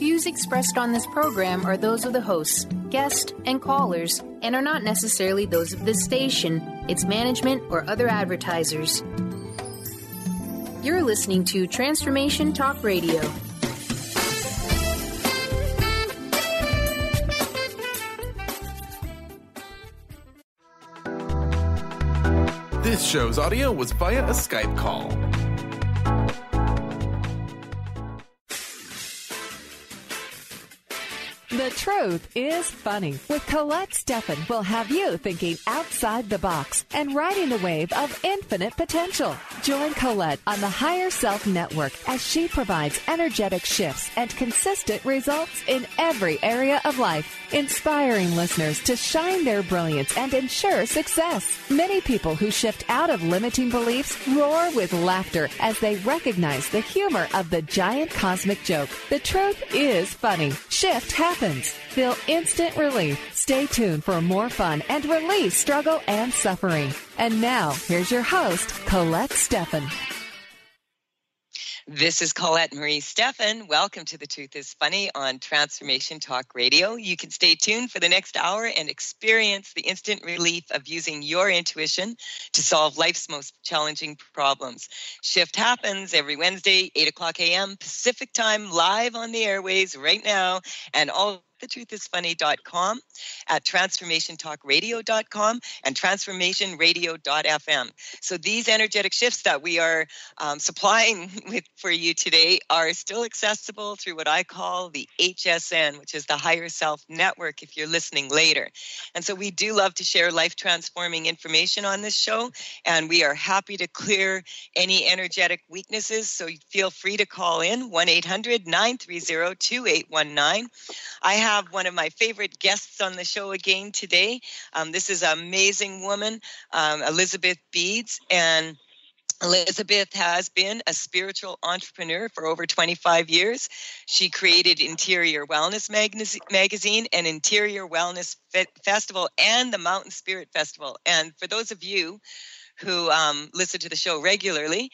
Views expressed on this program are those of the hosts, guests, and callers, and are not necessarily those of this station, its management, or other advertisers. You're listening to Transformation Talk Radio. This show's audio was via a Skype call. The Truth is Funny with Colette Stefan will have you thinking outside the box and riding the wave of infinite potential. Join Colette on the Higher Self Network as she provides energetic shifts and consistent results in every area of life, inspiring listeners to shine their brilliance and ensure success. Many people who shift out of limiting beliefs roar with laughter as they recognize the humor of the giant cosmic joke. The truth is funny. Shift happens. Feel instant relief. Stay tuned for more fun and release struggle and suffering. And now, here's your host, Colette Stefan. This is Colette Marie Stefan. Welcome to The Truth is Funny on Transformation Talk Radio. You can stay tuned for the next hour and experience the instant relief of using your intuition to solve life's most challenging problems. Shift happens every Wednesday, 8 o'clock a.m. Pacific time, live on the airways right now, and all thetruthisfunny.com, at transformationtalkradio.com, and transformationradio.fm. So these energetic shifts that we are supplying for you today are still accessible through what I call the HSN, which is the Higher Self Network, if you're listening later. And so we do love to share life-transforming information on this show, and we are happy to clear any energetic weaknesses, so feel free to call in, 1-800-930-2819. I have one of my favorite guests on the show again today. This is an amazing woman, Elizabeth Beeds, and Elizabeth has been a spiritual entrepreneur for over 25 years. She created Interior Wellness Magazine and Interior Wellness Festival and the Mountain Spirit Festival. And for those of you who listen to the show regularly,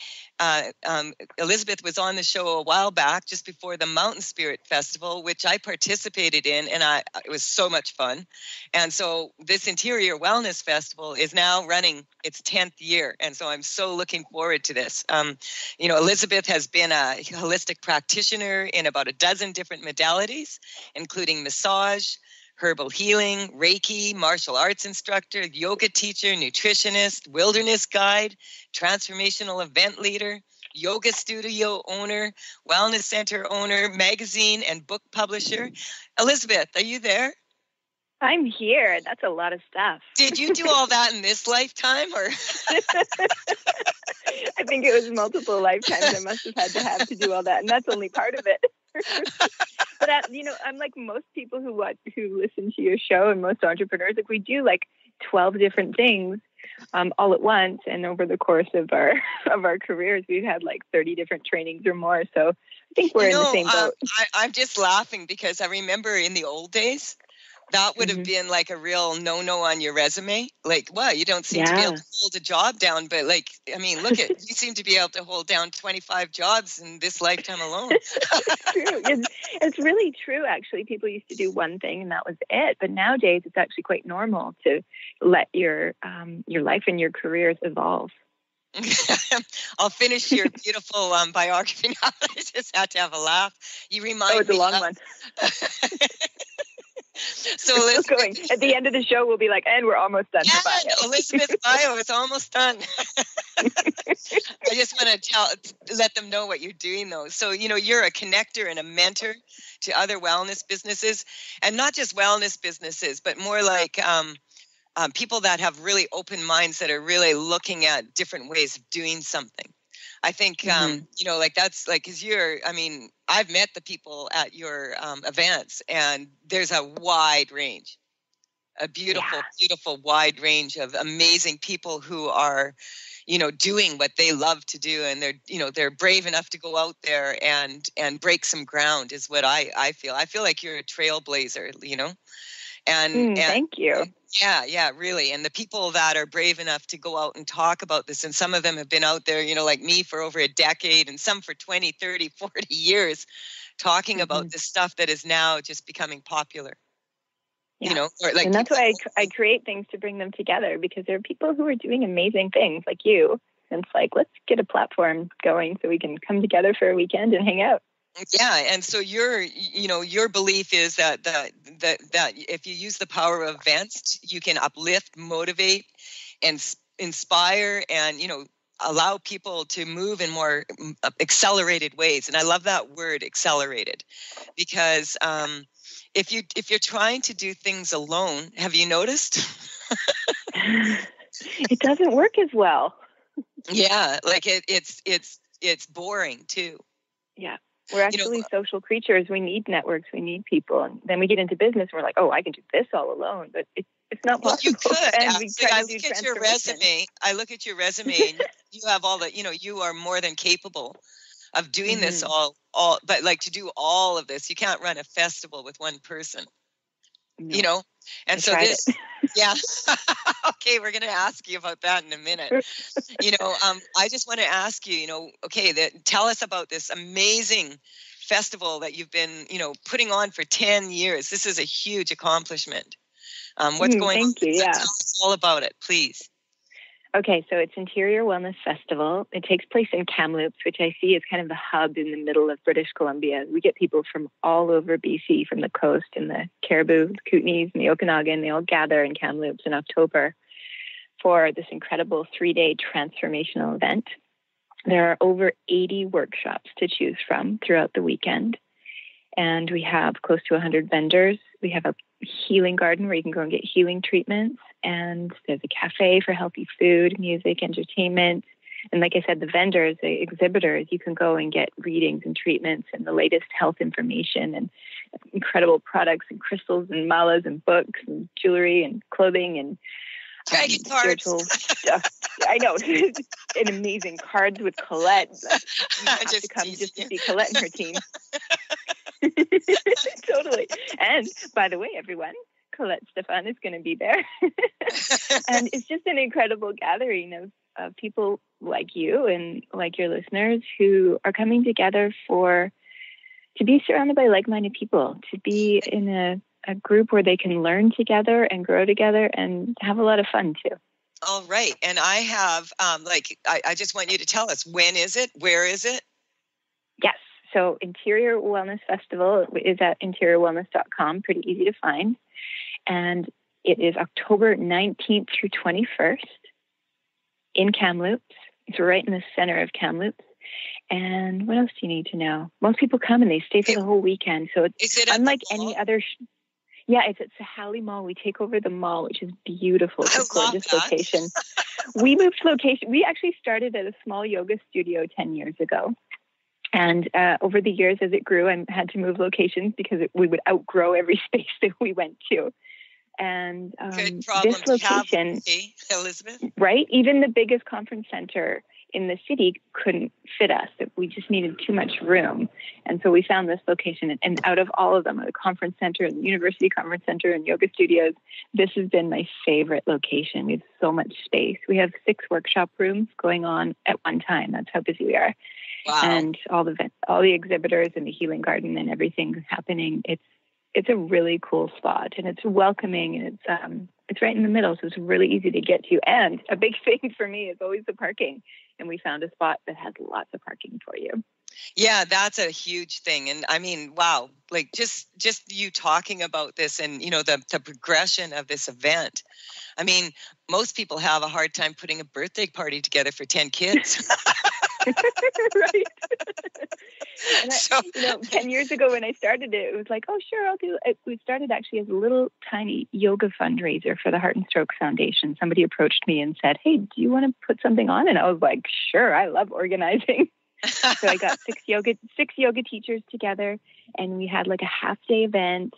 Elizabeth was on the show a while back, just before the Mountain Spirit Festival, which I participated in, and it was so much fun. And so this Interior Wellness Festival is now running its 10th year, and so I'm so looking forward to this. Elizabeth has been a holistic practitioner in about a dozen different modalities, including massage, herbal healing, Reiki, martial arts instructor, yoga teacher, nutritionist, wilderness guide, transformational event leader, yoga studio owner, wellness center owner, magazine and book publisher. Elizabeth, are you there? I'm here. That's a lot of stuff. Did you do all that in this lifetime, or? I think it was multiple lifetimes I must have had to do all that, and that's only part of it. But I'm like most people who listen to your show, and most entrepreneurs. Like, we do like 12 different things all at once, and over the course of our careers, we've had like 30 different trainings or more. So I think we're in the same boat. I'm just laughing because I remember in the old days, that would have been like a real no-no on your resume. Like, well, you don't seem to be able to hold a job down, but like, I mean, look at, you seem to be able to hold down 25 jobs in this lifetime alone. It's true. It's really true, actually. People used to do one thing and that was it. But nowadays it's actually quite normal to let your life and your careers evolve. I'll finish your beautiful biography now. I just had to have a laugh. You remind it's a long one. So Elizabeth, at the end of the show, we'll be like, and we're almost done. Yeah, Elizabeth's bio is almost done. I just want to let them know what you're doing, though. So, you're a connector and a mentor to other wellness businesses, and not just wellness businesses, but more like people that have really open minds that are really looking at different ways of doing something. I think, that's like, because I've met the people at your events, and there's a wide range, a beautiful wide range of amazing people who are, doing what they love to do. And they're brave enough to go out there and break some ground is what I feel. I feel like you're a trailblazer, And thank you. Yeah, really. And the people that are brave enough to go out and talk about this, and some of them have been out there, like me, for over a decade, and some for 20, 30, 40 years, talking about this stuff that is now just becoming popular. Yeah. And that's why I create things to bring them together, because there are people who are doing amazing things like you. And it's like, let's get a platform going so we can come together for a weekend and hang out. Yeah, and so your belief is that if you use the power of events, you can uplift, motivate, and inspire, and allow people to move in more accelerated ways. And I love that word, accelerated, because if you're trying to do things alone, have you noticed? It doesn't work as well. Yeah, like it's boring too. Yeah. We're actually social creatures. We need networks. We need people. And then we get into business and we're like, oh, I can do this all alone. But it's not possible. You could. And we try I to do look at your resume. I look at your resume and you have all the, you are more than capable of doing this all, but like to do all of this, you can't run a festival with one person, No. And so this, yeah. Okay, we're going to ask you about that in a minute. I just want to ask you, tell us about this amazing festival that you've been, putting on for 10 years. This is a huge accomplishment. What's going on? Thank you. Yeah. Tell us all about it, please. Okay, so it's Interior Wellness Festival. It takes place in Kamloops, which I see is kind of the hub in the middle of British Columbia. We get people from all over BC, from the coast and the Caribou, the Kootenays, and the Okanagan. They all gather in Kamloops in October for this incredible 3-day transformational event. There are over 80 workshops to choose from throughout the weekend. And we have close to 100 vendors. We have a healing garden where you can go and get healing treatments. And there's a cafe for healthy food, music, entertainment. And like I said, the vendors, the exhibitors, you can go and get readings and treatments and the latest health information and incredible products and crystals and malas and books and jewelry and clothing and spiritual stuff. I know. And amazing cards with Colette. You have to come just to see Colette and her team. Totally. And by the way, everyone, Colette Stefan is going to be there. And it's just an incredible gathering of people like you and like your listeners who are coming together to be surrounded by like-minded people, to be in a group where they can learn together and grow together and have a lot of fun too. All right. And I have, I just want you to tell us, when is it? Where is it? Yes. So Interior Wellness Festival is at interiorwellness.com, pretty easy to find. And it is October 19th through 21st in Kamloops. It's right in the center of Kamloops. And what else do you need to know? Most people come and they stay for the whole weekend. So it's unlike any other... Yeah, it's at Sahali Mall. We take over the mall, which is beautiful. It's a gorgeous location. We moved location. We actually started at a small yoga studio 10 years ago. And over the years, as it grew, I had to move locations because we would outgrow every space that we went to. And this location, Elizabeth, right? Even the biggest conference center in the city couldn't fit us. We just needed too much room. And so we found this location. And out of all of them, the conference center and the university conference center and yoga studios, this has been my favorite location. We have so much space. We have 6 workshop rooms going on at one time. That's how busy we are. Wow. And all the exhibitors and the healing garden and everything happening. It's a really cool spot, and it's welcoming, and it's right in the middle, so it's really easy to get to. And a big thing for me is always the parking. And we found a spot that has lots of parking for you. Yeah, that's a huge thing. And I mean, wow, like just you talking about this and, the progression of this event. I mean, most people have a hard time putting a birthday party together for 10 kids. Right. And 10 years ago when I started it was like, oh, sure, I'll do it. We started actually as a little tiny yoga fundraiser for the Heart and Stroke Foundation. Somebody approached me and said, hey, do you want to put something on? And I was like, sure, I love organizing. So I got 6 yoga teachers together, and we had like a half-day event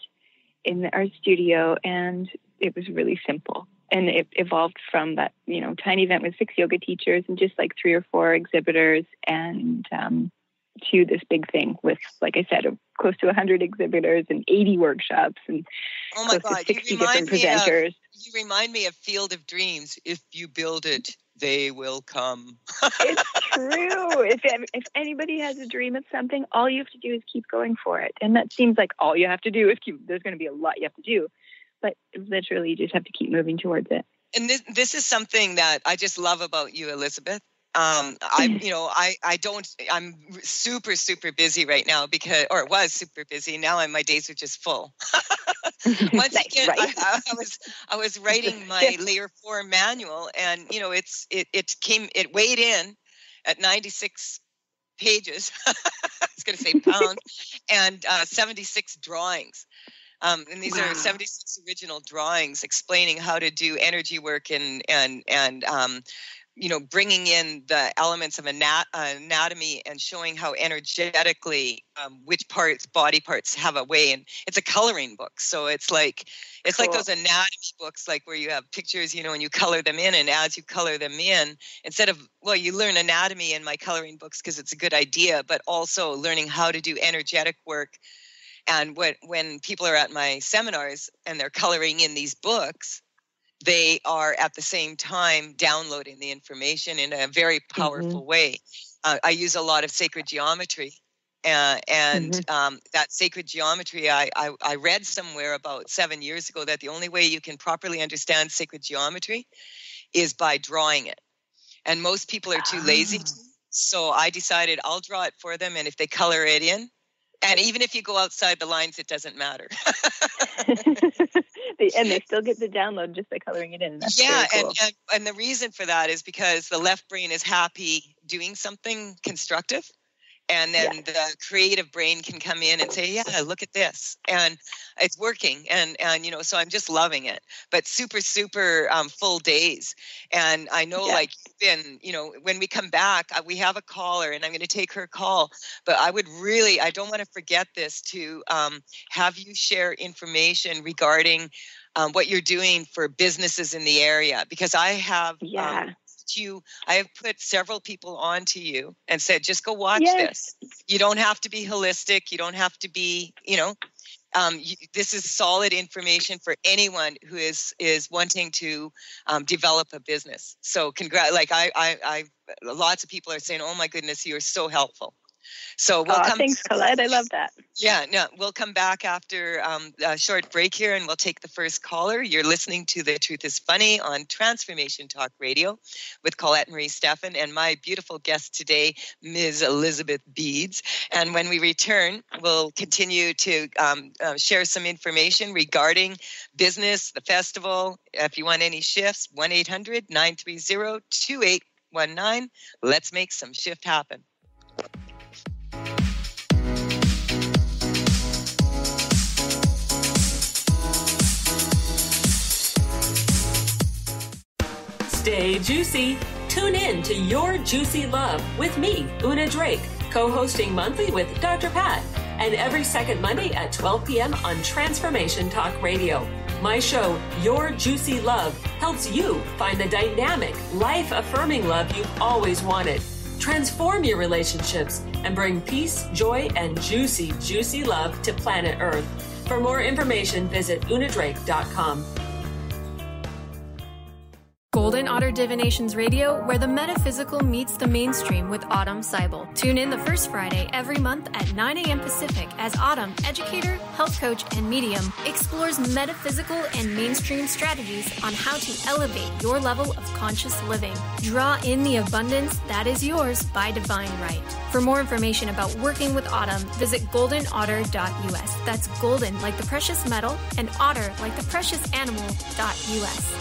in our studio, and it was really simple. And it evolved from that, tiny event with 6 yoga teachers and just like 3 or 4 exhibitors, and to this big thing with, like I said, close to 100 exhibitors and 80 workshops and oh my close God, to 60 different presenters. You remind me of Field of Dreams. If you build it, they will come. It's true. If anybody has a dream of something, all you have to do is keep going for it. And that seems like all you have to do is there's going to be a lot you have to do. But literally, you just have to keep moving towards it. And this is something that I just love about you, Elizabeth. I'm super, super busy right now was super busy. Now my days are just full. Once again, right? I was writing my layer 4 manual, and it weighed in at 96 pages. I was going to say pounds, and 76 drawings. And these are 76 original drawings explaining how to do energy work and bringing in the elements of anatomy and showing how energetically which body parts have a way. And it's a coloring book. So it's like those anatomy books, like where you have pictures, and you color them in. And as you color them in, you learn anatomy in my coloring books because it's a good idea, but also learning how to do energetic work. And when people are at my seminars and they're coloring in these books, they are at the same time downloading the information in a very powerful way. I use a lot of sacred geometry. That sacred geometry, I read somewhere about 7 years ago that the only way you can properly understand sacred geometry is by drawing it. And most people are too lazy to. So I decided I'll draw it for them. And if they color it in, and even if you go outside the lines, it doesn't matter. And they still get the download just by coloring it in. That's cool. And the reason for that is because the left brain is happy doing something constructive. And then the creative brain can come in and say, yeah, look at this. And it's working. And so I'm just loving it. But super, super full days. And I know when we come back, we have a caller and I'm going to take her call. But I don't want to forget this, to have you share information regarding what you're doing for businesses in the area. Because I have... I have put several people onto you and said, just go watch this. You don't have to be holistic. You don't have to be, this is solid information for anyone who is wanting to develop a business. So lots of people are saying, oh my goodness, you're so helpful. So thanks, Colette. I love that. Yeah, no, we'll come back after a short break here, and we'll take the first caller. You're listening to The Truth is Funny on Transformation Talk Radio with Colette Marie Stefan and my beautiful guest today, Ms. Elizabeth Beeds. And when we return, we'll continue to share some information regarding business, the festival. If you want any shifts, 1-800-930-2819. Let's make some shift happen. Stay juicy. Tune in to Your Juicy Love with me, Una Drake, co-hosting monthly with Dr. Pat, and every second Monday at 12 p.m. on Transformation Talk Radio. My show, Your Juicy Love, helps you find the dynamic, life-affirming love you've always wanted. Transform your relationships and bring peace, joy, and juicy, juicy love to planet Earth. For more information, visit unadrake.com. Golden Otter Divinations Radio, where the metaphysical meets the mainstream with Autumn Seibel. Tune in the first Friday every month at 9 a.m. Pacific as Autumn, educator, health coach, and medium, explores metaphysical and mainstream strategies on how to elevate your level of conscious living. Draw in the abundance that is yours by divine right. For more information about working with Autumn, visit goldenotter.us. That's golden like the precious metal and otter like the precious animal.us.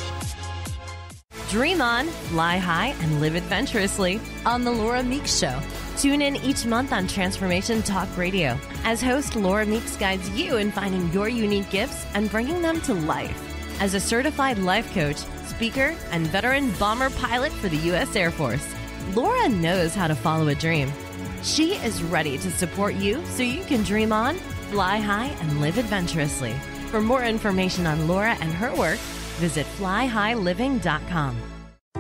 Dream on, fly high, and live adventurously on The Laura Meeks Show. Tune in each month on Transformation Talk Radio as host Laura Meeks guides you in finding your unique gifts and bringing them to life. As a certified life coach, speaker, and veteran bomber pilot for the U.S. Air Force, Laura knows how to follow a dream. She is ready to support you so you can dream on, fly high, and live adventurously. For more information on Laura and her work, visit flyhighliving.com.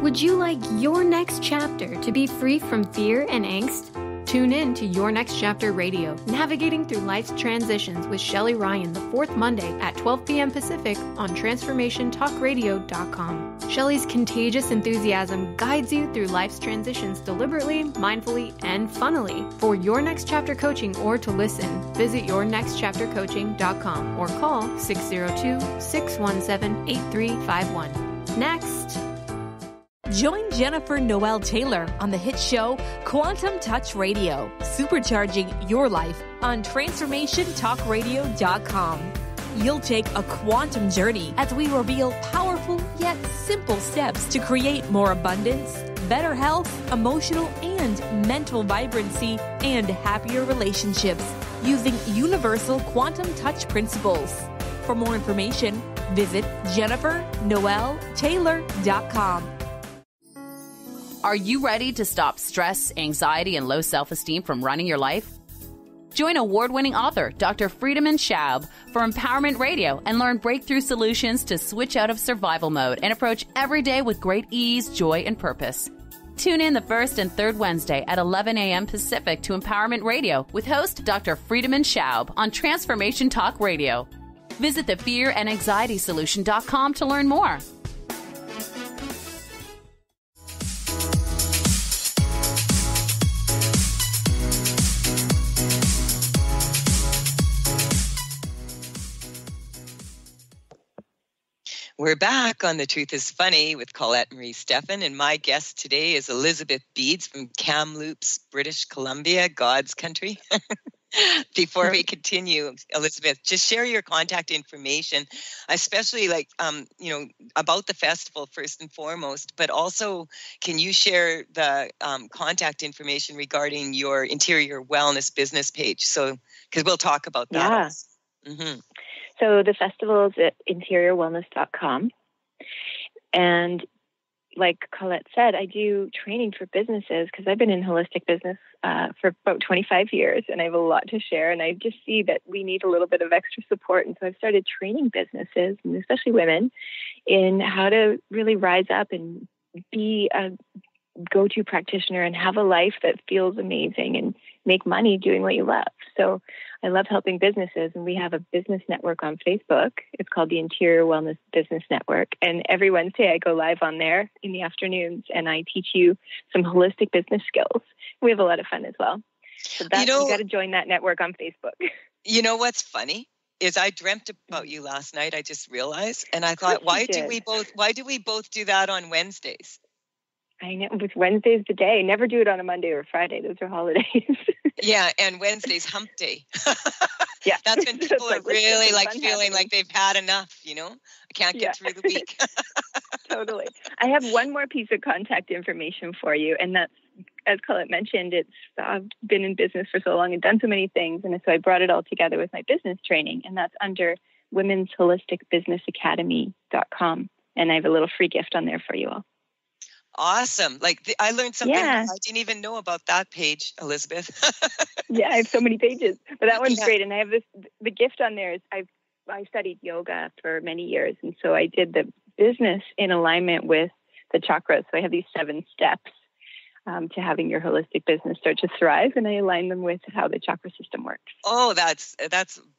Would you like your next chapter to be free from fear and angst? Tune in to Your Next Chapter Radio, navigating through life's transitions with Shelley Ryan the fourth Monday at 12 p.m. Pacific on TransformationTalkRadio.com. Shelley's contagious enthusiasm guides you through life's transitions deliberately, mindfully, and funnily. For Your Next Chapter coaching or to listen, visit YourNextChapterCoaching.com or call 602-617-8351. Next. Join Jennifer Noel Taylor on the hit show Quantum Touch Radio, supercharging your life on TransformationTalkRadio.com. You'll take a quantum journey as we reveal powerful yet simple steps to create more abundance, better health, emotional and mental vibrancy, and happier relationships using universal quantum touch principles. For more information, visit JenniferNoelTaylor.com. Are you ready to stop stress, anxiety, and low self-esteem from running your life? Join award-winning author Dr. Friedemann Schaub for Empowerment Radio and learn breakthrough solutions to switch out of survival mode and approach every day with great ease, joy, and purpose. Tune in the first and third Wednesday at 11 a.m. Pacific to Empowerment Radio with host Dr. Friedemann Schaub on Transformation Talk Radio. Visit thefearandanxietysolution.com to learn more. We're back on The Truth is Funny with Colette Marie Stefan, and my guest today is Elizabeth Beeds from Kamloops, British Columbia, God's country. Before we continue, Elizabeth, just share your contact information, especially about the festival first and foremost, but also can you share the contact information regarding your interior wellness business page? So, because we'll talk about that. Yeah. Mm-hmm. So the festival is at interiorwellness.com. And like Colette said, I do training for businesses because I've been in holistic business for about 25 years and I have a lot to share. And I just see that we need a little bit of extra support. And so I've started training businesses, and especially women, in how to really rise up and be a go-to practitioner and have a life that feels amazing and make money doing what you love. So I love helping businesses, and we have a business network on Facebook. It's called the Interior Wellness Business Network. And every Wednesday I go live on there in the afternoons and I teach you some holistic business skills. We have a lot of fun as well. So you got to join that network on Facebook. You know what's funny is I dreamt about you last night. I just realized, and I thought, why do we both do that on Wednesdays? I know, but Wednesday's the day. Never do it on a Monday or a Friday. Those are holidays. Yeah, and Wednesday's hump day. Yeah. That's when people are really feeling like they've had enough, I can't get through the week. Totally. I have one more piece of contact information for you, and that's, as Colette mentioned, I've been in business for so long and done so many things, and so I brought it all together with my business training, and that's under womensholisticbusinessacademy.com, and I have a little free gift on there for you all. Awesome. I learned something I didn't even know about that page, Elizabeth. Yeah, I have so many pages, but that one's great. And I have the gift on there is I studied yoga for many years. And so I did the business in alignment with the chakras. So I have these 7 steps to having your holistic business start to thrive. And I align them with how the chakra system works. Oh, that's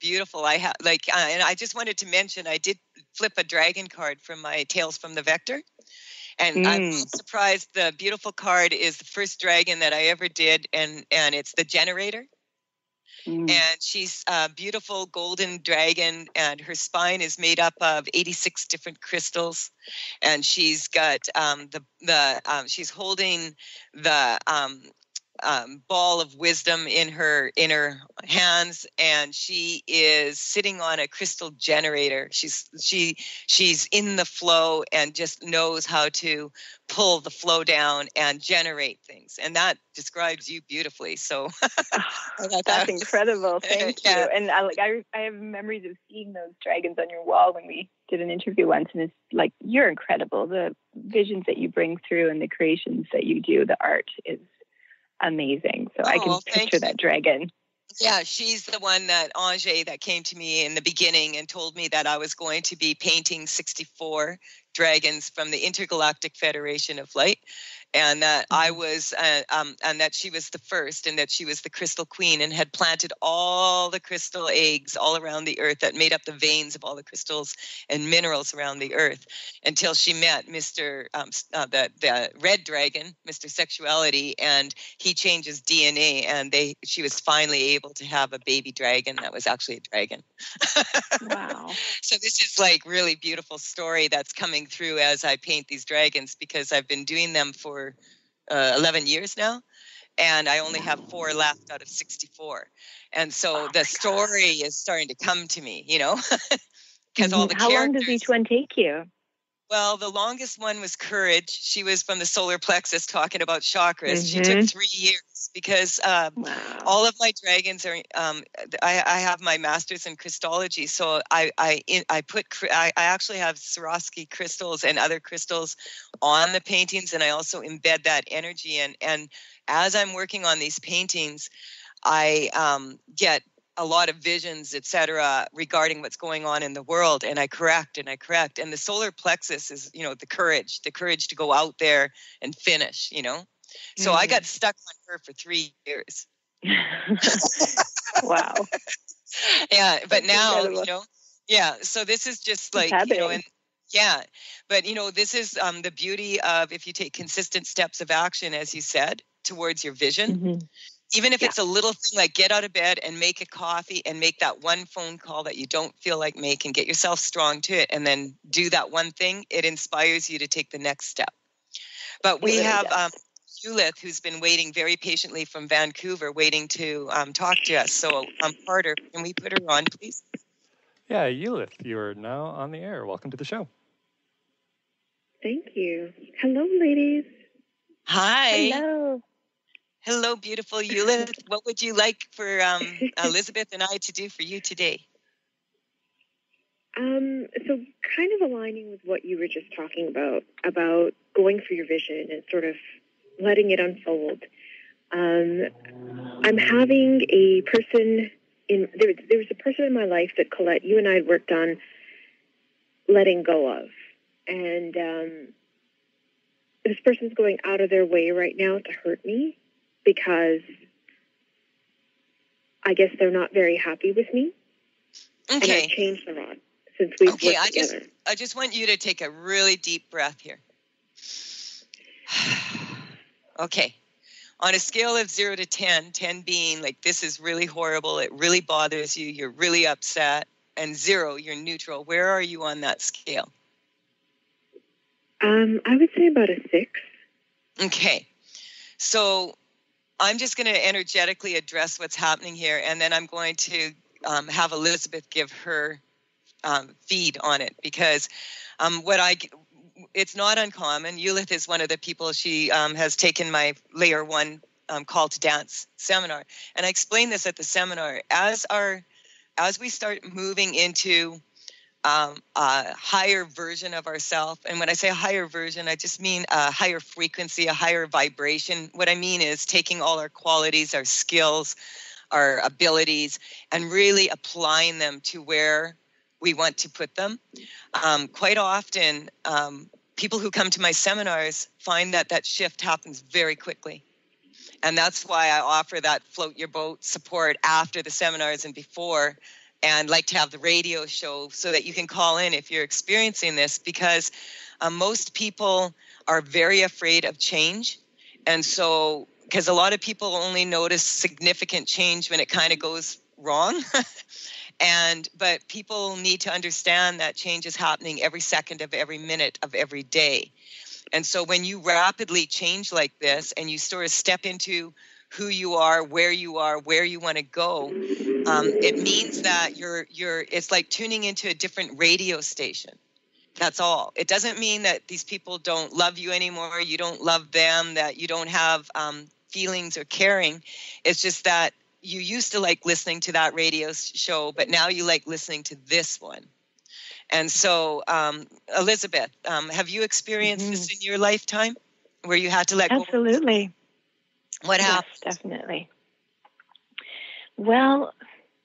beautiful. And I just wanted to mention, I did flip a dragon card from my Tales from the Vector. And I'm surprised. The beautiful card is the first dragon that I ever did, and it's the generator. And she's a beautiful golden dragon, and her spine is made up of 86 different crystals. And she's got she's holding the ball of wisdom in her hands, and she is sitting on a crystal generator. She's in the flow and just knows how to pull the flow down and generate things, and that describes you beautifully. So that's incredible. Thank you. And I have memories of seeing those dragons on your wall when we did an interview once, and it's like, you're incredible. The visions that you bring through and the creations that you do, the art is amazing. So I can picture that dragon. Yeah, she's the one that Ange that came to me in the beginning and told me that I was going to be painting 64 dragons from the Intergalactic Federation of Light, and that I was, and that she was the first, and that she was the crystal queen, and had planted all the crystal eggs all around the earth that made up the veins of all the crystals and minerals around the earth, until she met Mr. The red dragon, Mr. Sexuality, and he changes DNA, and she was finally able to have a baby dragon that was actually a dragon. Wow. So this is like really beautiful story that's coming through as I paint these dragons, because I've been doing them for 11 years now, and I only have 4 left out of 64. And so the story is starting to come to me, because all the How long does each one take you? Well, the longest one was Courage. She was from the solar plexus talking about chakras. She took 3 years, because all of my dragons are, I have my master's in Christology. So I actually have Swarovski crystals and other crystals on the paintings, and I also embed that energy in. And as I'm working on these paintings, I get a lot of visions, etc., regarding what's going on in the world, and I correct. And the solar plexus is, the courage to go out there and finish, So I got stuck on her for 3 years. Wow. Yeah, but That's now, incredible. So this is just like, yeah, but this is the beauty of, if you take consistent steps of action, as you said, towards your vision. Even if it's a little thing like get out of bed and make a coffee and make that one phone call that you don't feel like making, get yourself strong to it, and then do that one thing, it inspires you to take the next step. But we have Judith, who's been waiting very patiently from Vancouver, waiting to talk to us. So Carter, can we put her on, please? Yeah, Eulith, you're now on the air. Welcome to the show. Thank you. Hello, ladies. Hi. Hello, beautiful Eulith. What would you like for Elizabeth and I to do for you today? So kind of aligning with what you were just talking about going for your vision and sort of letting it unfold. I'm having a person there was a person in my life that, Colette, you and I had worked on letting go of. And this person's going out of their way right now to hurt me, because I guess they're not very happy with me. Okay. And I've changed a lot since we've worked together. I just want you to take a really deep breath here. Okay. On a scale of 0 to 10, 10 being like, this is really horrible, it really bothers you, you're really upset, and 0, you're neutral. Where are you on that scale? I would say about a 6. Okay. So I'm just going to energetically address what's happening here, and then I'm going to have Elizabeth give her feed on it, because it's not uncommon. Eulith is one of the people, she has taken my Layer 1 Call to Dance seminar, and I explained this at the seminar. As we start moving into a higher version of ourselves. And when I say a higher version, I just mean a higher frequency, a higher vibration. What I mean is taking all our qualities, our skills, our abilities, and really applying them to where we want to put them. Quite often, people who come to my seminars find that shift happens very quickly. And that's why I offer that float your boat support after the seminars and before, and like to have the radio show so that you can call in if you're experiencing this, because most people are very afraid of change. And so, because a lot of people only notice significant change when it kind of goes wrong. But people need to understand that change is happening every second of every minute of every day. And so when you rapidly change like this and you sort of step into who you are, where you want to go, it means that it's like tuning into a different radio station. That's all. It doesn't mean that these people don't love you anymore, you don't love them, that you don't have feelings or caring. It's just that you used to like listening to that radio show, but now you like listening to this one. And so, Elizabeth, have you experienced this in your lifetime where you had to let go? Absolutely. What happened? Yes, definitely. Well,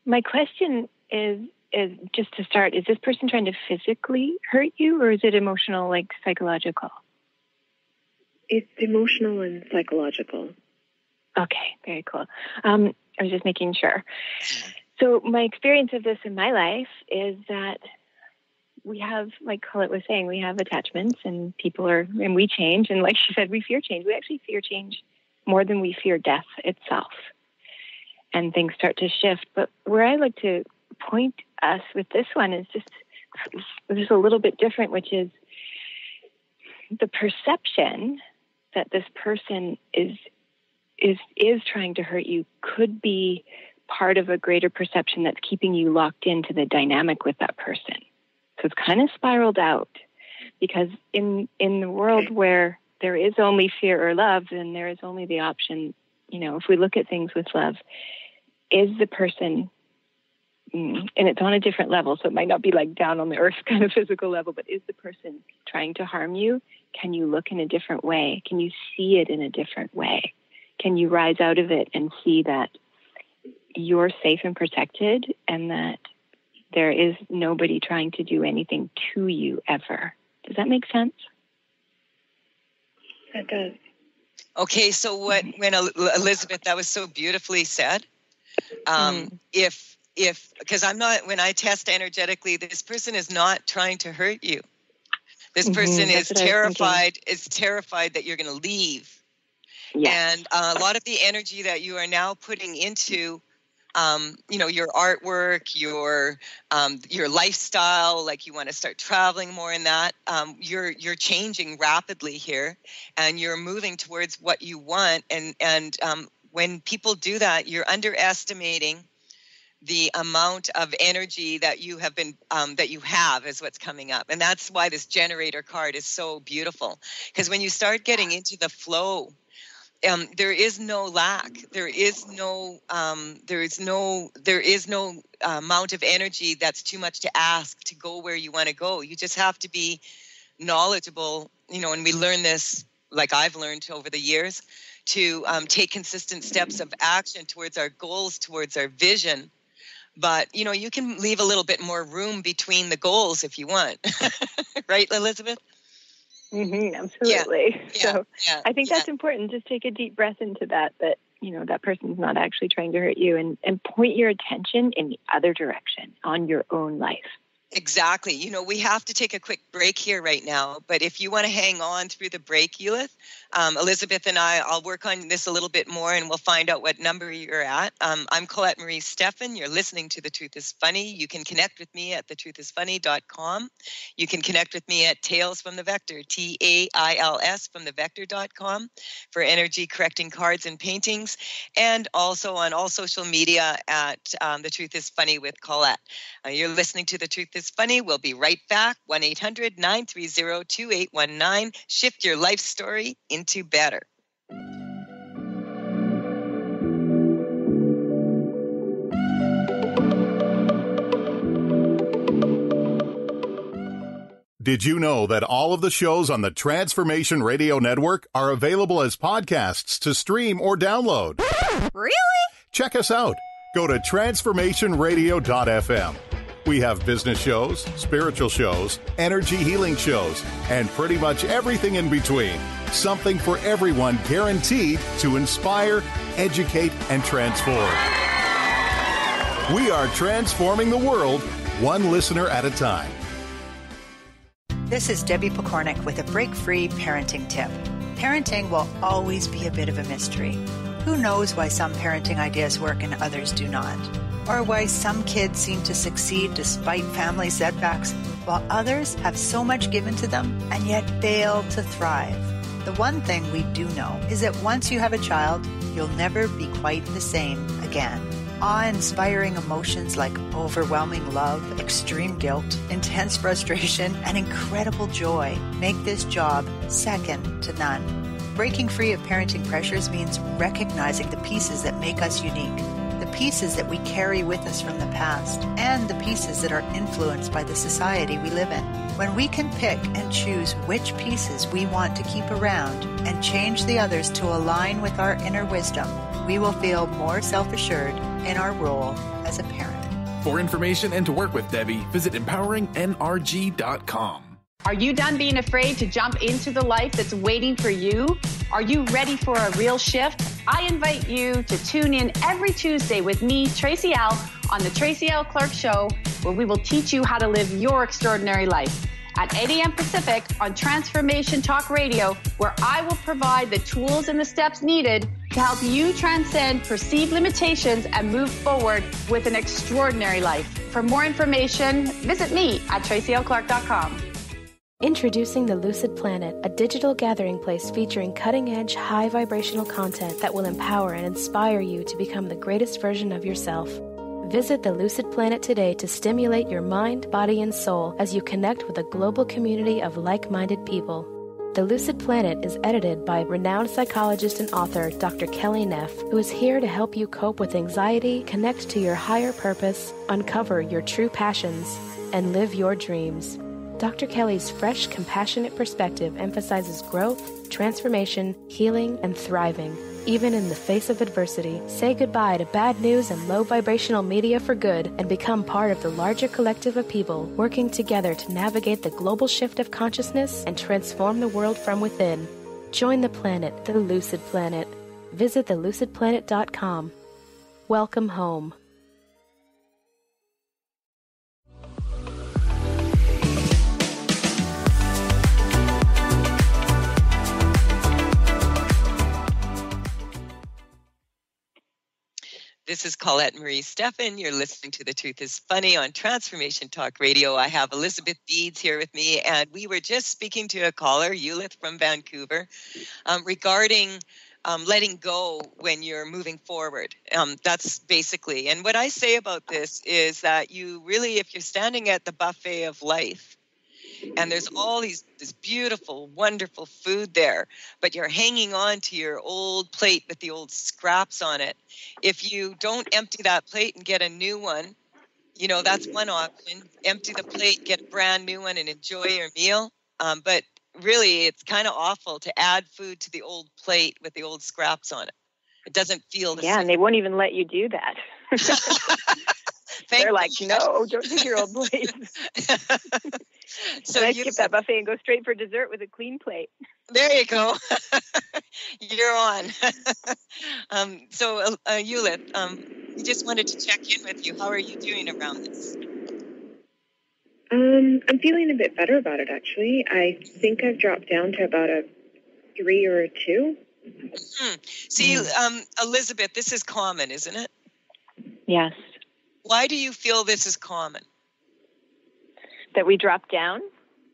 my question is is, just to start, is this person trying to physically hurt you, or is it emotional, like psychological? It's emotional and psychological. Okay, very cool. I was just making sure. So my experience of this in my life is that we have, like Colette was saying, we have attachments, and and we change. And like she said, we fear change. We actually fear change more than we fear death itself. And things start to shift. But where I like to point us with this one is just a little bit different, which is the perception that this person is trying to hurt you could be part of a greater perception that's keeping you locked into the dynamic with that person. So it's kind of spiraled out, because in the world where there is only fear or love, then there is only the option, if we look at things with love, is the person, and it's on a different level, so it might not be like down on the earth kind of physical level, but is the person trying to harm you? Can you look in a different way? Can you see it in a different way? Can you rise out of it and see that you're safe and protected, and that there is nobody trying to do anything to you ever? Does that make sense? It does. Okay, so when Elizabeth, that was so beautifully said. Because when I test energetically, this person is not trying to hurt you. This person is terrified that you're going to leave. Yes. And a lot of the energy that you are now putting into, your artwork, your lifestyle, like you want to start traveling more in that, you're changing rapidly here, and you're moving towards what you want. And when people do that, you're underestimating the amount of energy that you have is what's coming up. And that's why this generator card is so beautiful. Because when you start getting into the flow, there is no lack. There is no amount of energy that's too much to ask to go where you want to go. You just have to be knowledgeable, and we learn this, like I've learned over the years, to take consistent steps of action towards our goals, towards our vision. But, you can leave a little bit more room between the goals if you want. Right, Elizabeth? Mm-hmm, absolutely. Yeah, so I think that's important. Just take a deep breath into that that person's not actually trying to hurt you, and point your attention in the other direction on your own life. Exactly. We have to take a quick break here right now, but if you want to hang on through the break, Eulith, Elizabeth and I'll work on this a little bit more, and we'll find out what number you're at. I'm Colette Marie Stefan. You're listening to The Truth is Funny. You can connect with me at thetruthisfunny.com. You can connect with me at Tales from the Vector, TAILS from the Vector.com for energy correcting cards and paintings, and also on all social media at The Truth is Funny with Colette. You're listening to The Truth is Funny. We'll be right back. 1-800-930-2819. Shift your life story into better. Did you know that all of the shows on the Transformation Radio Network are available as podcasts to stream or download? Really? Check us out. Go to transformationradio.fm. We have business shows, spiritual shows, energy healing shows, and pretty much everything in between. Something for everyone, guaranteed to inspire, educate, and transform. We are transforming the world, one listener at a time. This is Debbie Pokornik with a break-free parenting tip. Parenting will always be a bit of a mystery. Who knows why some parenting ideas work and others do not? Or why some kids seem to succeed despite family setbacks, while others have so much given to them and yet fail to thrive. The one thing we do know is that once you have a child, you'll never be quite the same again. Awe-inspiring emotions like overwhelming love, extreme guilt, intense frustration, and incredible joy make this job second to none. Breaking free of parenting pressures means recognizing the pieces that make us unique, the pieces that we carry with us from the past, and the pieces that are influenced by the society we live in. When we can pick and choose which pieces we want to keep around and change the others to align with our inner wisdom, we will feel more self-assured in our role as a parent. For information and to work with Debbie, visit empoweringnrg.com. Are you done being afraid to jump into the life that's waiting for you? Are you ready for a real shift? I invite you to tune in every Tuesday with me, Tracy L., on the Tracy L. Clark Show, where we will teach you how to live your extraordinary life. At 8 a.m. Pacific on Transformation Talk Radio, where I will provide the tools and the steps needed to help you transcend perceived limitations and move forward with an extraordinary life. For more information, visit me at tracylclark.com. Introducing the Lucid Planet, a digital gathering place featuring cutting-edge, high-vibrational content that will empower and inspire you to become the greatest version of yourself. Visit the Lucid Planet today to stimulate your mind, body, and soul as you connect with a global community of like-minded people. The Lucid Planet is edited by renowned psychologist and author Dr. Kelly Neff, who is here to help you cope with anxiety, connect to your higher purpose, uncover your true passions, and live your dreams. Dr. Kelly's fresh, compassionate perspective emphasizes growth, transformation, healing, and thriving. Even in the face of adversity, say goodbye to bad news and low vibrational media for good and become part of the larger collective of people working together to navigate the global shift of consciousness and transform the world from within. Join the planet, the Lucid Planet. Visit thelucidplanet.com. Welcome home. This is Colette Marie Stefan. You're listening to The Truth is Funny on Transformation Talk Radio. I have Elizabeth Beeds here with me, and we were just speaking to a caller, Eulith from Vancouver, regarding letting go when you're moving forward. That's basically, and what I say about this is that you really, if you're standing at the buffet of life, and there's all this beautiful, wonderful food there, but you're hanging on to your old plate with the old scraps on it. If you don't empty that plate and get a new one, that's one option. Empty the plate, get a brand new one, and enjoy your meal. But really, it's kind of awful to add food to the old plate with the old scraps on it. It doesn't feel the same. Yeah, and they won't even let you do that. They're like, no, don't take your old plates. So I skip that buffet and go straight for dessert with a clean plate. There you go. You're on. So Eulith, we just wanted to check in with you. How are you doing around this? I'm feeling a bit better about it, actually. I think I've dropped down to about a 3 or a 2. See, Elizabeth, this is common, isn't it? Yes. Why do you feel this is common? That we drop down?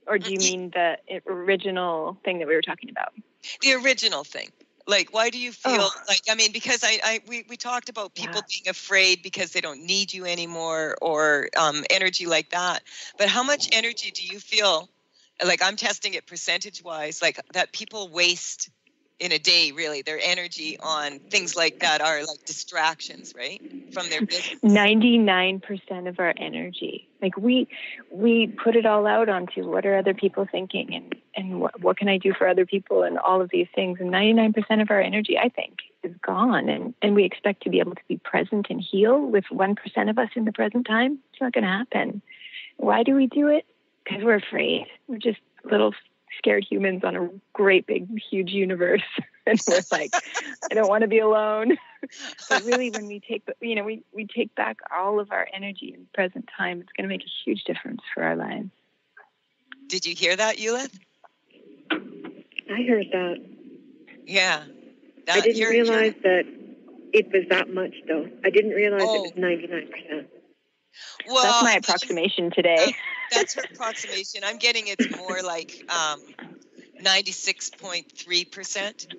Or do you mean the original thing that we were talking about? The original thing. Like, why do you feel because we talked about people being afraid because they don't need you anymore, or energy like that. But how much energy do you feel, like I'm testing it percentage-wise, like that people waste in a day, really, their energy on things like that are like distractions, right, from their business? 99% of our energy. Like we put it all out onto what are other people thinking and what can I do for other people and all of these things. And 99% of our energy, I think, is gone. And we expect to be able to be present and heal with 1% of us in the present time. It's not going to happen. Why do we do it? Because we're afraid. We're just little scared humans on a great big huge universe, and we're like, I don't want to be alone. But really, when we take we take back all of our energy in the present time, it's going to make a huge difference for our lives. Did you hear that, Eulith? I heard that. Yeah. I didn't realize that it was that much, though. I didn't realize it was 99%. Well, that's my approximation today. That's her approximation. I'm getting it's more like 96.3%.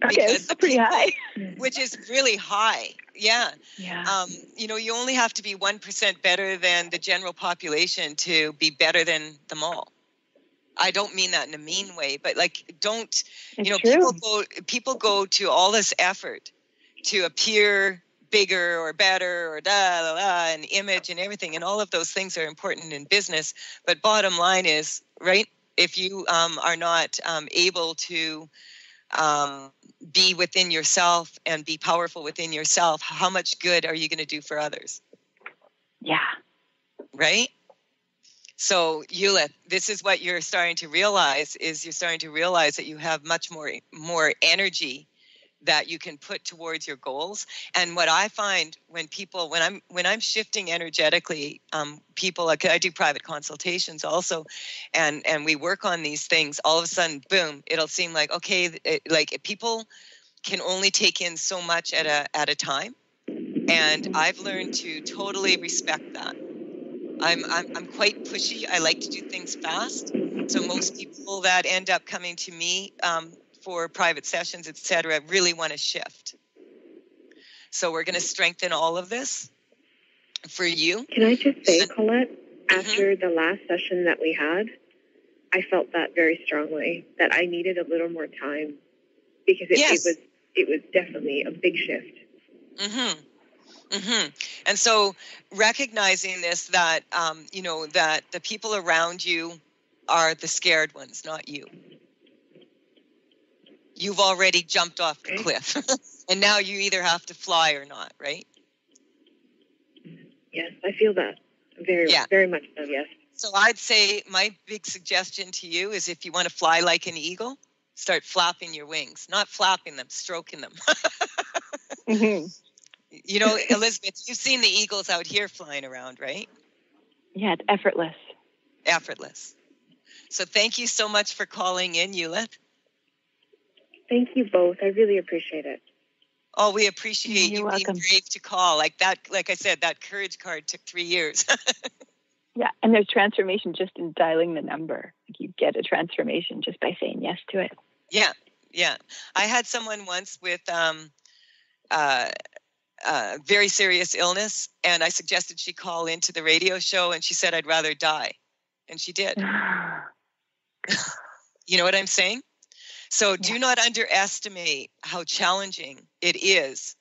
Okay, that's pretty high. Which is really high. Yeah. Yeah. You only have to be 1% better than the general population to be better than them all. I don't mean that in a mean way, but people go to all this effort to appear bigger or better or and image and everything, and all of those things are important in business. But bottom line is, right, if you are not able to be within yourself and be powerful within yourself, how much good are you going to do for others? Yeah. Right? So, Eulith, this is what you're starting to realize that you have much more energy that you can put towards your goals. And what I find when I'm shifting energetically, people, like I do private consultations also, and we work on these things, all of a sudden, boom, it'll seem like, okay, like people can only take in so much at a time. And I've learned to totally respect that. I'm quite pushy. I like to do things fast. So most people that end up coming to me for private sessions, etc., really want to shift. So we're going to strengthen all of this for you. Can I just say, Colette, after the last session that we had, I felt that very strongly, that I needed a little more time, because it was definitely a big shift. Mm-hmm. Mm-hmm. And so recognizing this, that, that the people around you are the scared ones, not you. You've already jumped off the cliff and now you either have to fly or not, right? Yes, I feel that very much so, yes. So I'd say my big suggestion to you is, if you want to fly like an eagle, start flapping your wings, not flapping them, stroking them. Mm-hmm. You know, Elizabeth, you've seen the eagles out here flying around, right? Yeah, it's effortless. Effortless. So thank you so much for calling in, Eulith. Thank you both. I really appreciate it. Oh, we appreciate you welcome. being brave to call. Like that, like I said, that courage card took 3 years. Yeah, and there's transformation just in dialing the number. Like, you get a transformation just by saying yes to it. Yeah, yeah. I had someone once with very serious illness, and I suggested she call into the radio show, and she said, "I'd rather die," and she did. You know what I'm saying? So do not underestimate how challenging it is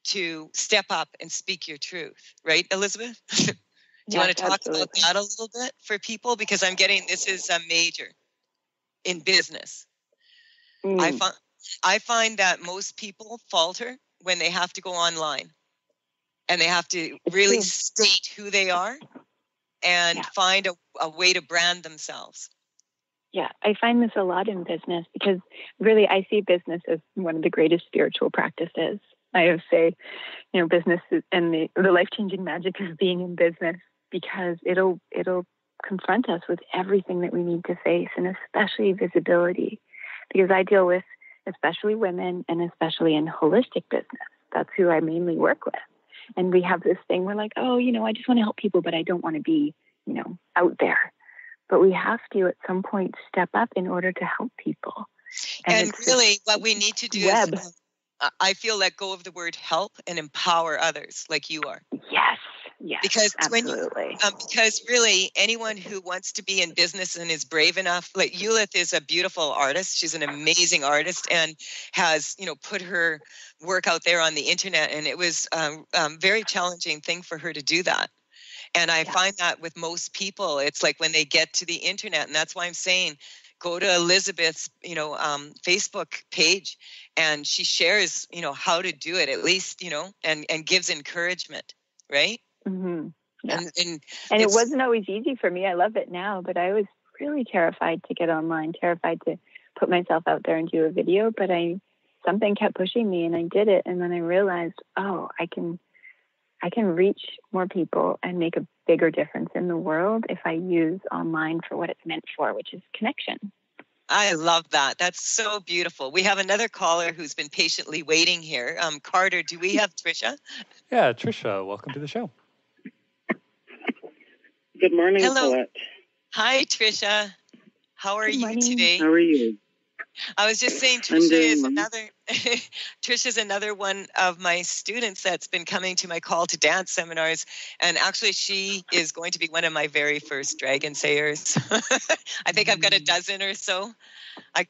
to step up and speak your truth, right, Elizabeth? Do you want to talk about that a little bit for people? Because I'm getting, this is a major in business. I find that most people falter when they have to go online, and they have to really state who they are and find a way to brand themselves. Yeah, I find this a lot in business, because really I see business as one of the greatest spiritual practices. I would say, business and the life-changing magic of being in business, because it'll confront us with everything that we need to face, and especially visibility, because I deal with especially women, and especially in holistic business. That's who I mainly work with. And we have this thing, we're like, I just want to help people, but I don't want to be, out there. But we have to, at some point, step up in order to help people. And really, what we need to do is, I feel, let go of the word help and empower others like you are. Yes, because absolutely. Because really, anyone who wants to be in business and is brave enough, like Eulith is a beautiful artist. She's an amazing artist and has, put her work out there on the internet. And it was a very challenging thing for her to do that. And I find that with most people, it's like when they get to the internet, and that's why I'm saying, go to Elizabeth's, Facebook page, and she shares, how to do it, at least, and gives encouragement, right? Mm-hmm. Yeah. And it wasn't always easy for me. I love it now, but I was really terrified to get online, terrified to put myself out there and do a video, but something kept pushing me, and I did it. And then I realized, I can reach more people and make a bigger difference in the world if I use online for what it's meant for, which is connection. I love that. That's so beautiful. We have another caller who's been patiently waiting here. Carter, do we have Tricia? Yeah, Tricia, welcome to the show. Good morning, Hello. Colette. Hi, Tricia. How are you today? How are you? I was just saying, Trisha's another one of my students that's been coming to my call to dance seminars, and actually she is going to be one of my very first dragon sayers. I think I've got a dozen or so.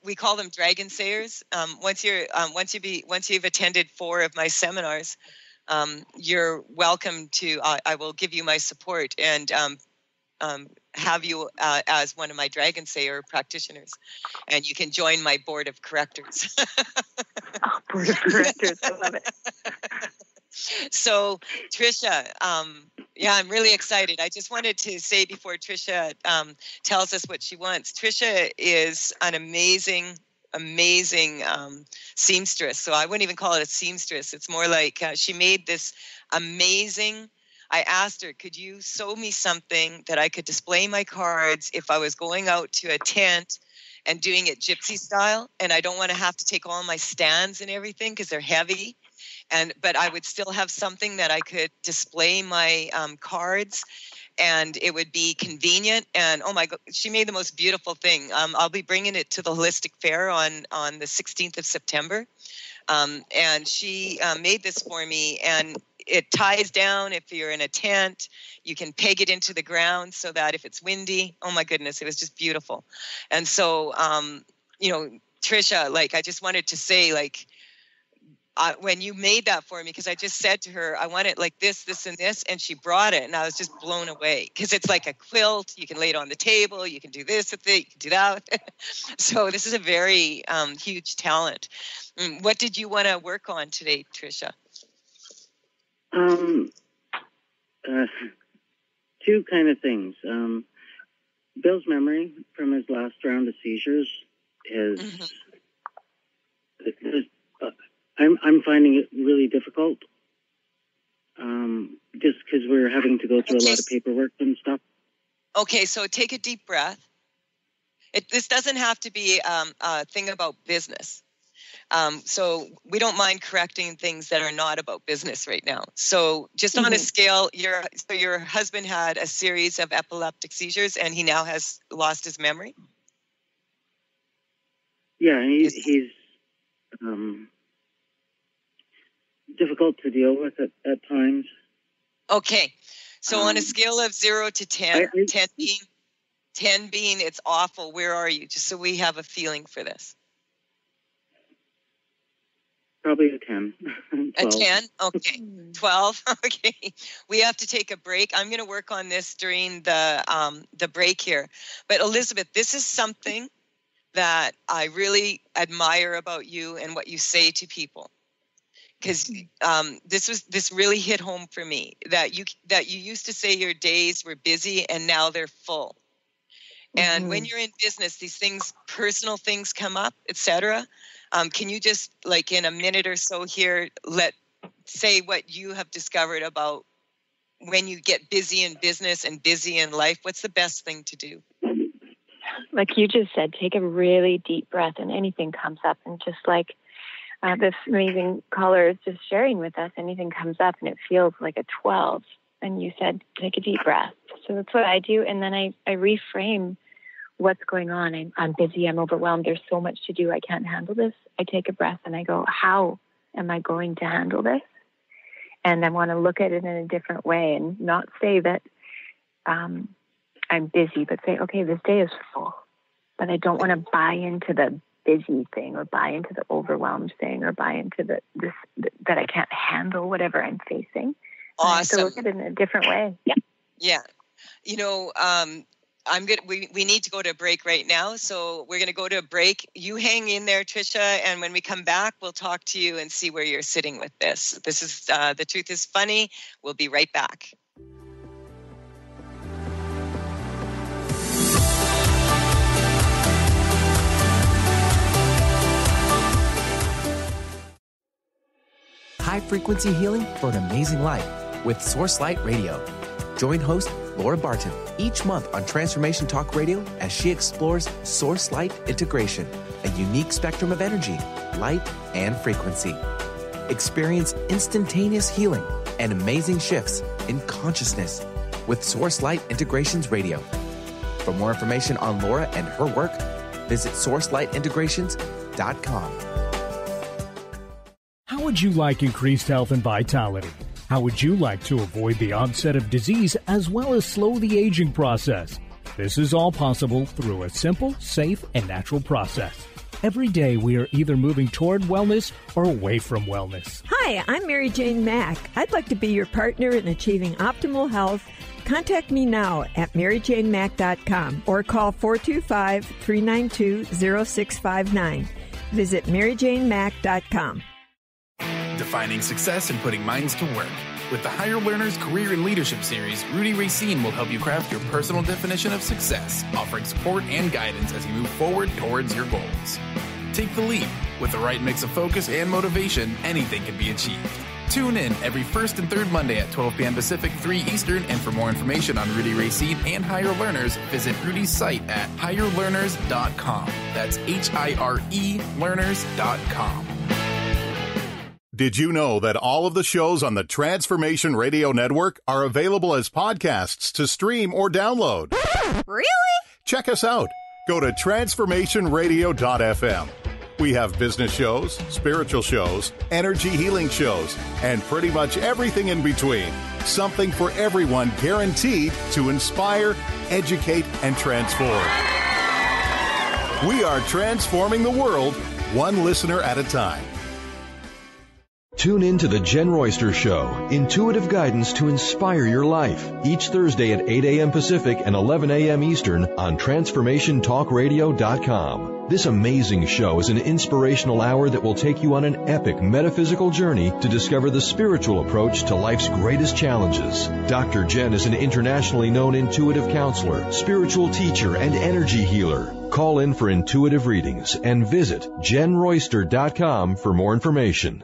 We call them dragon sayers. Once you've attended 4 of my seminars, you're welcome to. I will give you my support and have you as one of my dragon sayer practitioners, and you can join my board of correctors. Board of correctors, I love it. So, Tricia, Yeah, I'm really excited. I just wanted to say before Tricia tells us what she wants, Tricia is an amazing seamstress. So I wouldn't even call it a seamstress. It's more like she made this amazing. I asked her, could you sew me something that I could display my cards if I was going out to a tent and doing it gypsy style? And I don't want to have to take all my stands and everything because they're heavy. But I would still have something that I could display my cards, and it would be convenient. And oh my God, she made the most beautiful thing. I'll be bringing it to the Holistic Fair on the 16th of September. And she made this for me, and it ties down if you're in a tent. You can peg it into the ground so that if it's windy, oh my goodness, it was just beautiful. And so, Tricia, like, I just wanted to say, like, when you made that for me, because I just said to her, I want it like this, this, and this, and she brought it, and I was just blown away, because it's like a quilt. You can lay it on the table. You can do this with it. You can do that. So this is a very huge talent. What did you want to work on today, Tricia? Two kind of things. Bill's memory from his last round of seizures is... I'm finding it really difficult, just because we're having to go through a lot of paperwork and stuff. Okay, so take a deep breath. This doesn't have to be a thing about business. So we don't mind correcting things that are not about business right now. So just on a scale, your husband had a series of epileptic seizures, and he now has lost his memory? Yeah, he's difficult to deal with at times. Okay. So on a scale of 0 to 10, 10 being it's awful, where are you? Just so we have a feeling for this. Probably a 10. A 10? Okay. 12? Okay. We have to take a break. I'm going to work on this during the break here. But Elizabeth, this is something that I really admire about you and what you say to people. Because this really hit home for me, that you used to say your days were busy and now they're full. And when you're in business, these things, personal things come up, etc. Can you just, like, in a minute or so here, say what you have discovered about when you get busy in business and busy in life? What's the best thing to do? Like you just said, take a really deep breath, and anything comes up, and just like this amazing caller is just sharing with us, anything comes up and it feels like a 12. And you said, take a deep breath. So that's what I do. And then I reframe what's going on. I'm busy. I'm overwhelmed. There's so much to do. I can't handle this. I take a breath and I go, how am I going to handle this? And I want to look at it in a different way and not say that I'm busy, but say, okay, this day is full. But I don't want to buy into the busy thing, or buy into the overwhelmed thing, or buy into that I can't handle whatever I'm facing. Awesome. To look at it in a different way. Yeah. Yeah. We need to go to a break right now. So we're going to go to a break. You hang in there, Tricia. And when we come back, we'll talk to you and see where you're sitting with this. This is The Truth is Funny. We'll be right back. High-frequency healing for an amazing life with Source Light Radio. Join host Laura Barton each month on Transformation Talk Radio as she explores Source Light integration, a unique spectrum of energy, light, and frequency. Experience instantaneous healing and amazing shifts in consciousness with Source Light Integrations Radio. For more information on Laura and her work, visit sourcelightintegrations.com. How would you like increased health and vitality? How would you like to avoid the onset of disease as well as slow the aging process? This is all possible through a simple, safe, and natural process. Every day we are either moving toward wellness or away from wellness. Hi, I'm Mary Jane Mack. I'd like to be your partner in achieving optimal health. Contact me now at maryjanemack.com or call 425-392-0659. Visit maryjanemack.com. Defining success and putting minds to work. With the Higher Learners Career and Leadership Series, Rudy Racine will help you craft your personal definition of success, offering support and guidance as you move forward towards your goals. Take the leap. With the right mix of focus and motivation, anything can be achieved. Tune in every first and third Monday at 12 p.m. Pacific, 3 Eastern, and for more information on Rudy Racine and Higher Learners, visit Rudy's site at higherlearners.com. That's HIRE learners.com. Did you know that all of the shows on the Transformation Radio Network are available as podcasts to stream or download? Really? Check us out. Go to transformationradio.fm. We have business shows, spiritual shows, energy healing shows, and pretty much everything in between. Something for everyone, guaranteed to inspire, educate, and transform. We are transforming the world, one listener at a time. Tune in to The Jen Royster Show, intuitive guidance to inspire your life, each Thursday at 8 a.m. Pacific and 11 a.m. Eastern on TransformationTalkRadio.com. This amazing show is an inspirational hour that will take you on an epic metaphysical journey to discover the spiritual approach to life's greatest challenges. Dr. Jen is an internationally known intuitive counselor, spiritual teacher, and energy healer. Call in for intuitive readings and visit JenRoyster.com for more information.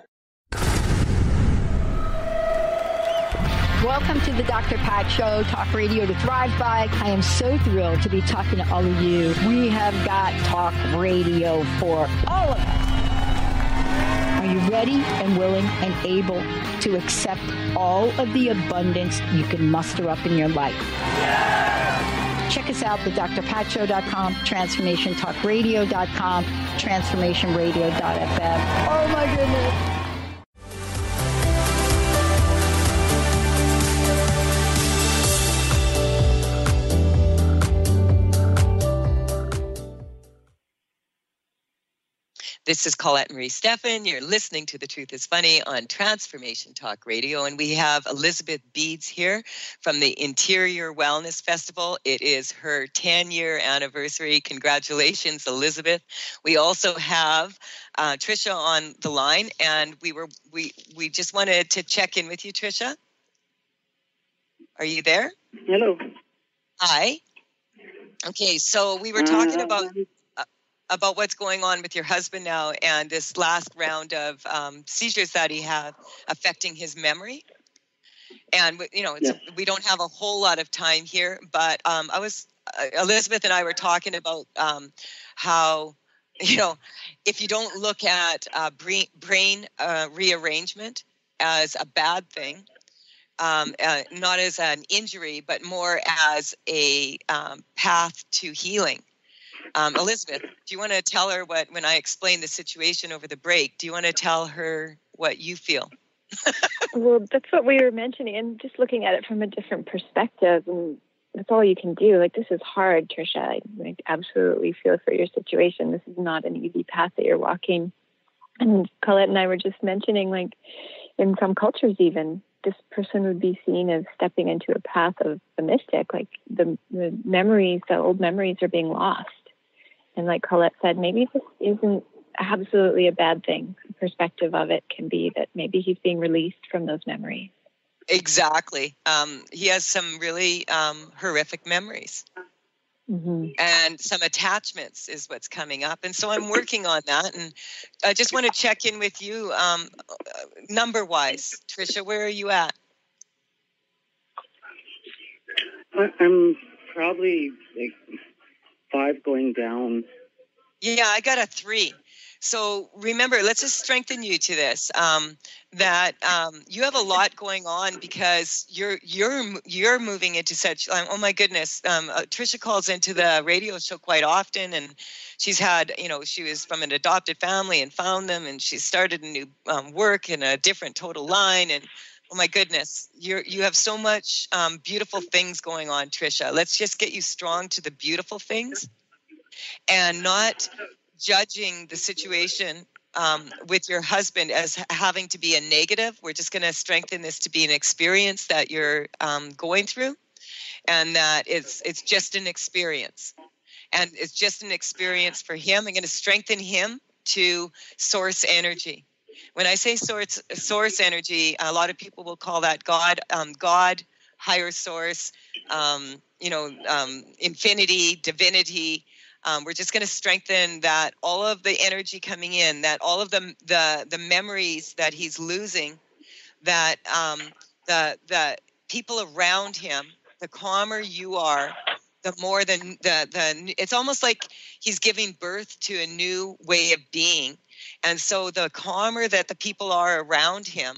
Welcome to the Dr. Pat Show, talk radio to thrive by. I am so thrilled to be talking to all of you. We have got talk radio for all of us. Are you ready and willing and able to accept all of the abundance you can muster up in your life? Check us out at drpatshow.com, transformationtalkradio.com, transformationradio.fm. Oh my goodness. This is Colette Marie Stefan. You're listening to The Truth is Funny on Transformation Talk Radio. And we have Elizabeth Beeds here from the Interior Wellness Festival. It is her 10-year anniversary. Congratulations, Elizabeth. We also have Tricia on the line. And we just wanted to check in with you, Tricia. Are you there? Hello. Hi. Okay, so we were talking about what's going on with your husband now and this last round of seizures that he had affecting his memory. And, we don't have a whole lot of time here, but Elizabeth and I were talking about how, if you don't look at brain rearrangement as a bad thing, not as an injury, but more as a path to healing. Elizabeth, do you want to tell her when I explained the situation over the break, do you want to tell her what you feel? Well, that's what we were mentioning, and just looking at it from a different perspective, and that's all you can do. Like, this is hard, Tricia. I absolutely feel for your situation. This is not an easy path that you're walking. And Colette and I were just mentioning, like, in some cultures even, this person would be seen as stepping into a path of the mystic. Like, the memories, the old memories are being lost. And like Colette said, maybe this isn't absolutely a bad thing. The perspective of it can be that maybe he's being released from those memories. Exactly. He has some really horrific memories. Mm-hmm. And some attachments is what's coming up. And so I'm working on that. And I just want to check in with you number-wise. Tricia, where are you at? I'm probably like 5 going down. Yeah, I got a 3. So remember, let's just strengthen you to this, that you have a lot going on because you're moving into such, oh my goodness, Tricia calls into the radio show quite often, and she's had, she was from an adopted family and found them, and she started a new work in a different total line, and oh my goodness, you have so much beautiful things going on, Tricia. Let's just get you strong to the beautiful things and not judging the situation with your husband as having to be a negative. We're just going to strengthen this to be an experience that you're going through, and that it's just an experience. And it's just an experience for him. I'm going to strengthen him to source energy. When I say source energy, a lot of people will call that God, higher source, infinity, divinity. We're just going to strengthen that, all of the energy coming in, that all of the memories that he's losing, that the people around him, the calmer you are, the more it's almost like he's giving birth to a new way of being. And so the calmer that the people are around him,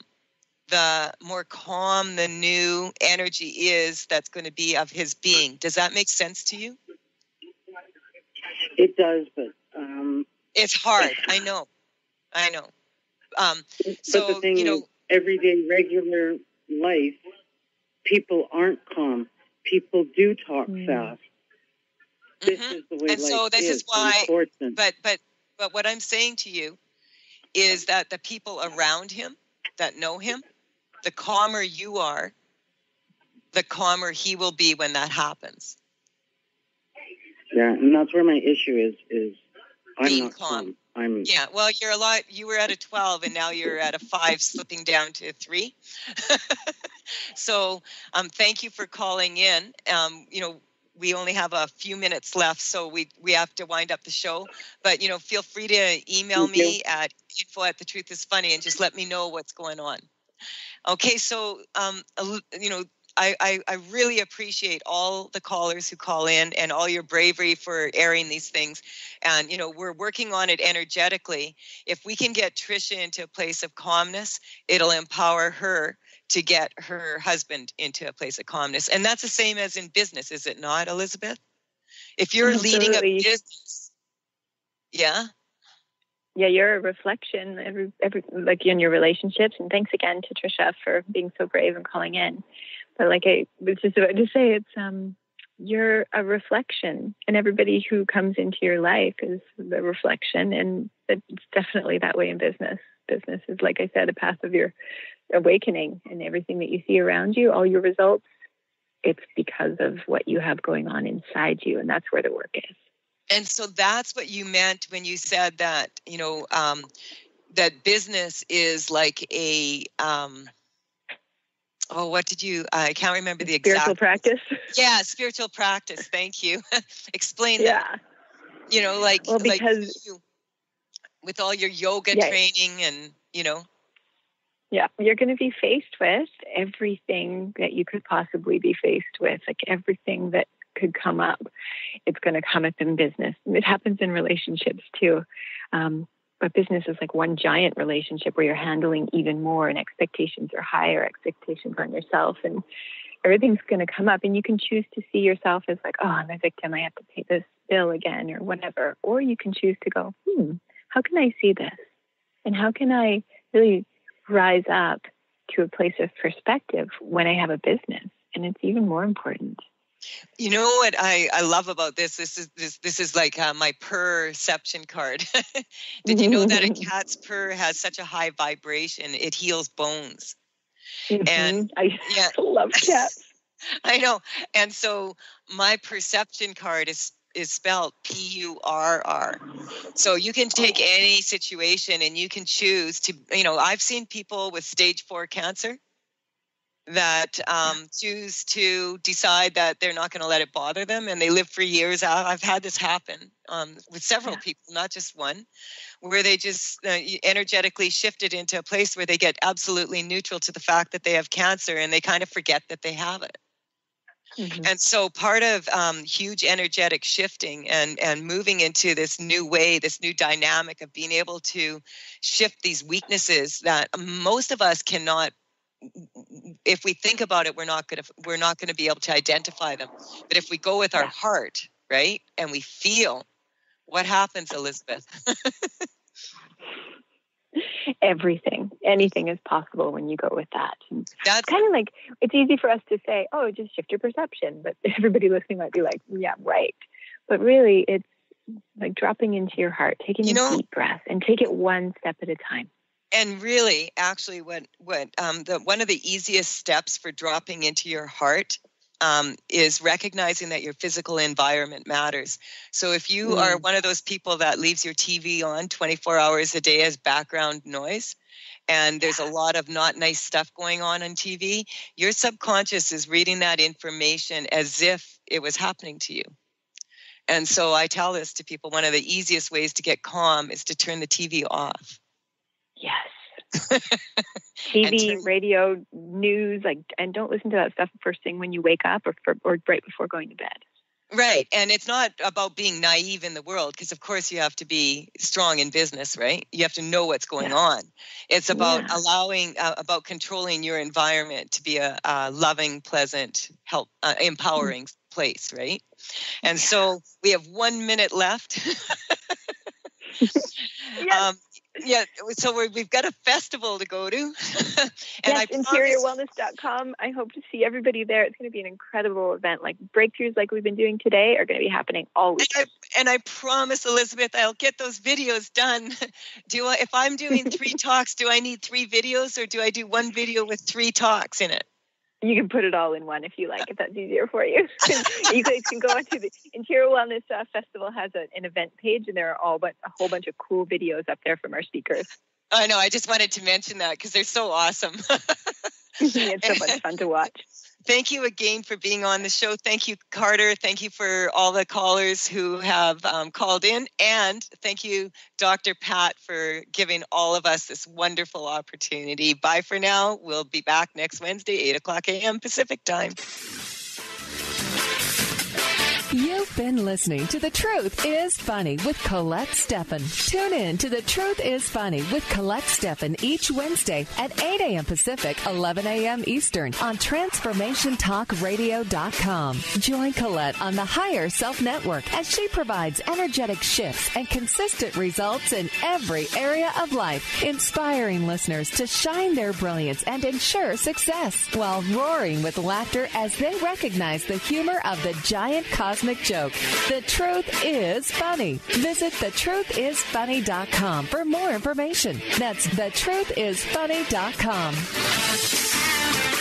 the more calm the new energy is that's going to be of his being. Does that make sense to you? It does, but it's hard. I know. But the thing is, everyday regular life, people aren't calm. People do talk fast. This is the way and life so this is why. Important. But what I'm saying to you is that the people around him that know him, the calmer you are, the calmer he will be when that happens. Yeah, and that's where my issue is I'm being not calm. Well, you were at a 12 and now you're at a 5, slipping down to a 3. So thank you for calling in. We only have a few minutes left, so we have to wind up the show. But, feel free to email me at info@thetruthisfunny and just let me know what's going on. Okay, so, I really appreciate all the callers who call in and all your bravery for airing these things. And, we're working on it energetically. If we can get Tricia into a place of calmness, it'll empower her to get her husband into a place of calmness. And that's the same as in business, is it not, Elizabeth? If you're leading a business, yeah, you're a reflection every like in your relationships. And thanks again to Tricia for being so brave and calling in. But like I was just about to say, it's you're a reflection, and everybody who comes into your life is the reflection. And it's definitely that way in business. Business is, like I said, a path of your awakening, and everything that you see around you, all your results, it's because of what you have going on inside you, and that's where the work is. And so that's what you meant when you said that, that business is like a, what did you, I can't remember the exact. Spiritual practice? Yeah, spiritual practice. Thank you. Explain that. Because with all your yoga training and, Yeah, you're going to be faced with everything that you could possibly be faced with, like everything that could come up. It's going to come up in business. It happens in relationships too. But business is like one giant relationship where you're handling even more, and expectations are higher, expectations on yourself, and everything's going to come up. And you can choose to see yourself as like, oh, I'm a victim, I have to pay this bill again or whatever. Or you can choose to go, how can I see this? And how can I really rise up to a place of perspective when I have a business? And it's even more important. You know what I love about this? This is like my perception card. Did you know that a cat's purr has such a high vibration? It heals bones. And I love cats. I know. And so my perception card is spelled PURR. So you can take any situation and you can choose to, I've seen people with stage 4 cancer that choose to decide that they're not going to let it bother them, and they live for years. I've had this happen with several people, not just one, where they just energetically shifted into a place where they get absolutely neutral to the fact that they have cancer, and they kind of forget that they have it. And so part of huge energetic shifting and moving into this new way, this new dynamic of being able to shift these weaknesses that most of us cannot. If we think about it, we're not going to be able to identify them. But if we go with our heart, right, and we feel, what happens, Elizabeth? Anything is possible when you go with that. That's kind of like, it's easy for us to say, oh, just shift your perception. But everybody listening might be like, yeah, right. But really, it's like dropping into your heart, taking a deep breath, and take it one step at a time. And really, actually, one of the easiest steps for dropping into your heart is recognizing that your physical environment matters. So if you are one of those people that leaves your TV on 24 hours a day as background noise, and there's a lot of not nice stuff going on TV, your subconscious is reading that information as if it was happening to you. And so I tell this to people, one of the easiest ways to get calm is to turn the TV off. Yes. TV, radio, news, and don't listen to that stuff first thing when you wake up or right before going to bed. Right. And it's not about being naive in the world, because of course you have to be strong in business, right? You have to know what's going on. It's about about controlling your environment to be a loving, pleasant, empowering place, right? And so we have 1 minute left. So we've got a festival to go to. And interiorwellness.com. I hope to see everybody there. It's going to be an incredible event. Breakthroughs like we've been doing today are going to be happening all week. And I promise, Elizabeth, I'll get those videos done. If I'm doing 3 talks, do I need 3 videos, or do I do 1 video with 3 talks in it? You can put it all in one if you like, if that's easier for you. You guys can go onto the Interior Wellness Festival has an event page, and there are a whole bunch of cool videos up there from our speakers. I know. I just wanted to mention that because they're so awesome. It's so much fun to watch. Thank you again for being on the show. Thank you, Carter. Thank you for all the callers who have called in. And thank you, Dr. Pat, for giving all of us this wonderful opportunity. Bye for now. We'll be back next Wednesday, 8 o'clock a.m. Pacific time. You've been listening to The Truth is Funny with Colette Stefan. Tune in to The Truth is Funny with Colette Stefan each Wednesday at 8 a.m. Pacific, 11 a.m. Eastern on TransformationTalkRadio.com. Join Colette on the Higher Self Network as she provides energetic shifts and consistent results in every area of life, inspiring listeners to shine their brilliance and ensure success while roaring with laughter as they recognize the humor of the giant cosmic joke. The Truth is Funny. Visit thetruthisfunny.com for more information. That's thetruthisfunny.com.